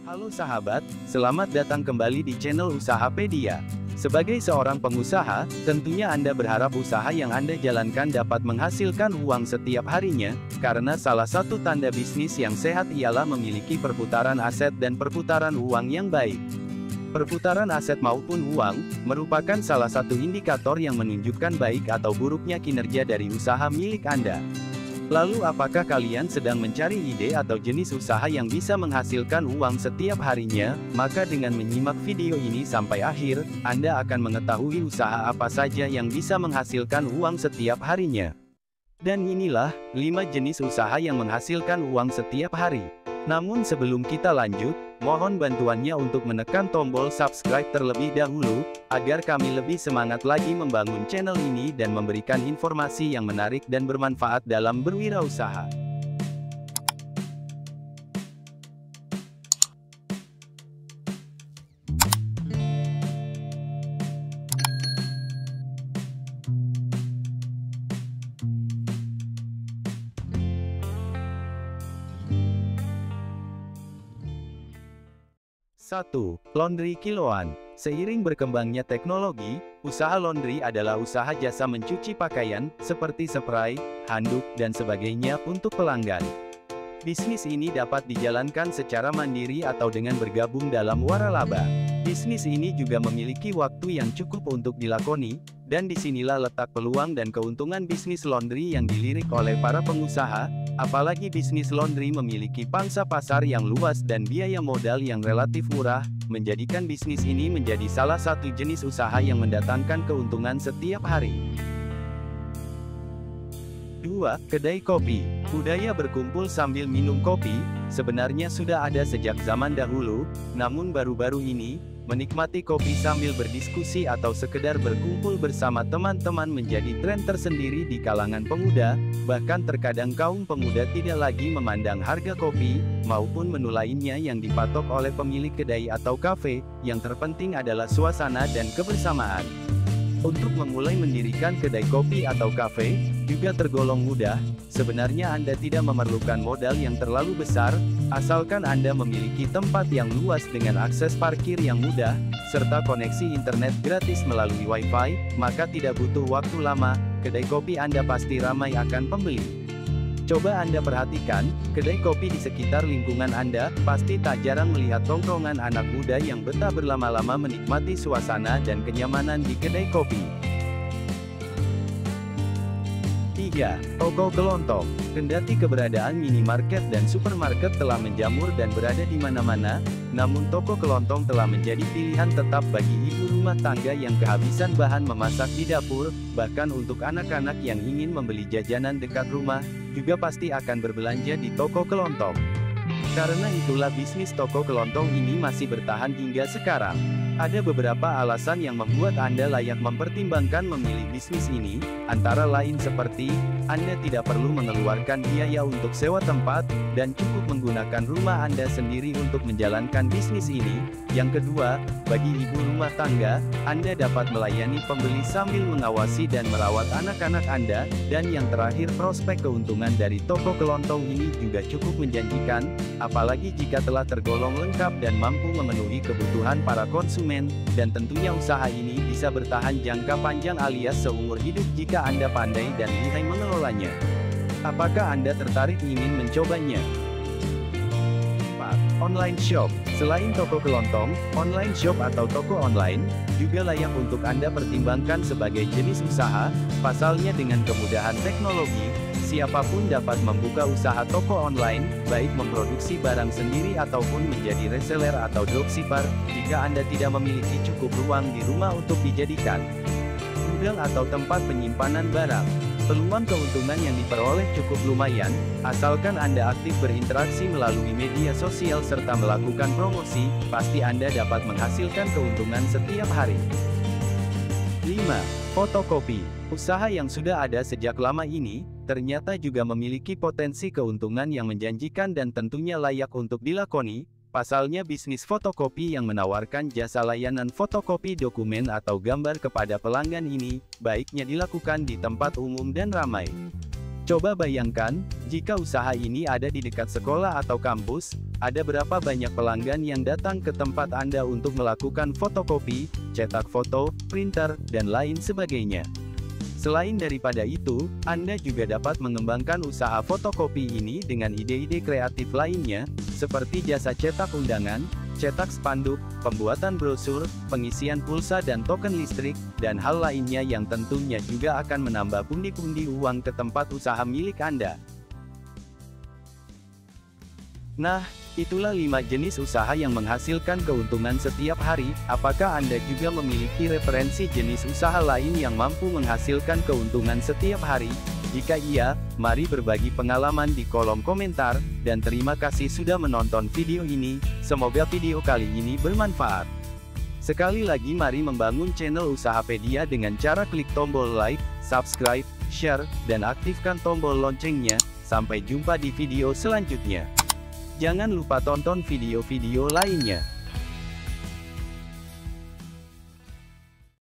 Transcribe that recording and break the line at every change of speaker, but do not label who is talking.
Halo sahabat, selamat datang kembali di channel Usahapedia. Sebagai seorang pengusaha, tentunya Anda berharap usaha yang Anda jalankan dapat menghasilkan uang setiap harinya, karena salah satu tanda bisnis yang sehat ialah memiliki perputaran aset dan perputaran uang yang baik. Perputaran aset maupun uang, merupakan salah satu indikator yang menunjukkan baik atau buruknya kinerja dari usaha milik Anda. Lalu apakah kalian sedang mencari ide atau jenis usaha yang bisa menghasilkan uang setiap harinya? Maka dengan menyimak video ini sampai akhir, Anda akan mengetahui usaha apa saja yang bisa menghasilkan uang setiap harinya. Dan inilah 5 jenis usaha yang menghasilkan uang setiap hari. Namun sebelum kita lanjut, mohon bantuannya untuk menekan tombol subscribe terlebih dahulu, agar kami lebih semangat lagi membangun channel ini dan memberikan informasi yang menarik dan bermanfaat dalam berwirausaha. Satu, laundry kiloan. Seiring berkembangnya teknologi, usaha laundry adalah usaha jasa mencuci pakaian, seperti spray, handuk, dan sebagainya untuk pelanggan. Bisnis ini dapat dijalankan secara mandiri atau dengan bergabung dalam waralaba. Bisnis ini juga memiliki waktu yang cukup untuk dilakoni, dan disinilah letak peluang dan keuntungan bisnis laundry yang dilirik oleh para pengusaha, apalagi bisnis laundry memiliki pangsa pasar yang luas dan biaya modal yang relatif murah, menjadikan bisnis ini menjadi salah satu jenis usaha yang mendatangkan keuntungan setiap hari. 2. Kedai kopi. Budaya berkumpul sambil minum kopi, sebenarnya sudah ada sejak zaman dahulu, namun baru-baru ini, menikmati kopi sambil berdiskusi atau sekedar berkumpul bersama teman-teman menjadi tren tersendiri di kalangan pemuda, bahkan terkadang kaum pemuda tidak lagi memandang harga kopi, maupun menu lainnya yang dipatok oleh pemilik kedai atau kafe, yang terpenting adalah suasana dan kebersamaan. Untuk memulai mendirikan kedai kopi atau kafe, juga tergolong mudah, sebenarnya Anda tidak memerlukan modal yang terlalu besar, asalkan Anda memiliki tempat yang luas dengan akses parkir yang mudah, serta koneksi internet gratis melalui Wi-Fi, maka tidak butuh waktu lama, kedai kopi Anda pasti ramai akan pembeli. Coba Anda perhatikan, kedai kopi di sekitar lingkungan Anda, pasti tak jarang melihat tongkrongan anak muda yang betah berlama-lama menikmati suasana dan kenyamanan di kedai kopi. 3. Toko kelontong. Kendati keberadaan minimarket dan supermarket telah menjamur dan berada di mana-mana, namun toko kelontong telah menjadi pilihan tetap bagi ibu rumah tangga yang kehabisan bahan memasak di dapur, bahkan untuk anak-anak yang ingin membeli jajanan dekat rumah, juga pasti akan berbelanja di toko kelontong. Karena itulah bisnis toko kelontong ini masih bertahan hingga sekarang. Ada beberapa alasan yang membuat Anda layak mempertimbangkan memilih bisnis ini, antara lain seperti, Anda tidak perlu mengeluarkan biaya untuk sewa tempat, dan cukup menggunakan rumah Anda sendiri untuk menjalankan bisnis ini. Yang kedua, bagi ibu rumah tangga, Anda dapat melayani pembeli sambil mengawasi dan merawat anak-anak Anda, dan yang terakhir prospek keuntungan dari toko kelontong ini juga cukup menjanjikan, apalagi jika telah tergolong lengkap dan mampu memenuhi kebutuhan para konsumen, dan tentunya usaha ini bisa bertahan jangka panjang alias seumur hidup jika Anda pandai dan lihai mengelolanya. Apakah Anda tertarik ingin mencobanya? 4. Online shop. Selain toko kelontong, online shop atau toko online, juga layak untuk Anda pertimbangkan sebagai jenis usaha, pasalnya dengan kemudahan teknologi, siapapun dapat membuka usaha toko online, baik memproduksi barang sendiri ataupun menjadi reseller atau dropshipper, jika Anda tidak memiliki cukup ruang di rumah untuk dijadikan gudang atau tempat penyimpanan barang. Peluang keuntungan yang diperoleh cukup lumayan, asalkan Anda aktif berinteraksi melalui media sosial serta melakukan promosi, pasti Anda dapat menghasilkan keuntungan setiap hari. 5. Fotokopi. Usaha yang sudah ada sejak lama ini, ternyata juga memiliki potensi keuntungan yang menjanjikan dan tentunya layak untuk dilakoni. Pasalnya bisnis fotokopi yang menawarkan jasa layanan fotokopi dokumen atau gambar kepada pelanggan ini, baiknya dilakukan di tempat umum dan ramai. Coba bayangkan, jika usaha ini ada di dekat sekolah atau kampus, ada berapa banyak pelanggan yang datang ke tempat Anda untuk melakukan fotokopi, cetak foto, printer, dan lain sebagainya. Selain daripada itu, Anda juga dapat mengembangkan usaha fotokopi ini dengan ide-ide kreatif lainnya, seperti jasa cetak undangan, cetak spanduk, pembuatan brosur, pengisian pulsa dan token listrik, dan hal lainnya yang tentunya juga akan menambah pundi-pundi uang ke tempat usaha milik Anda. Nah, itulah 5 jenis usaha yang menghasilkan keuntungan setiap hari. Apakah Anda juga memiliki referensi jenis usaha lain yang mampu menghasilkan keuntungan setiap hari? Jika iya, mari berbagi pengalaman di kolom komentar, dan terima kasih sudah menonton video ini. Semoga video kali ini bermanfaat. Sekali lagi mari membangun channel Usahapedia dengan cara klik tombol like, subscribe, share, dan aktifkan tombol loncengnya. Sampai jumpa di video selanjutnya. Jangan lupa tonton video-video lainnya.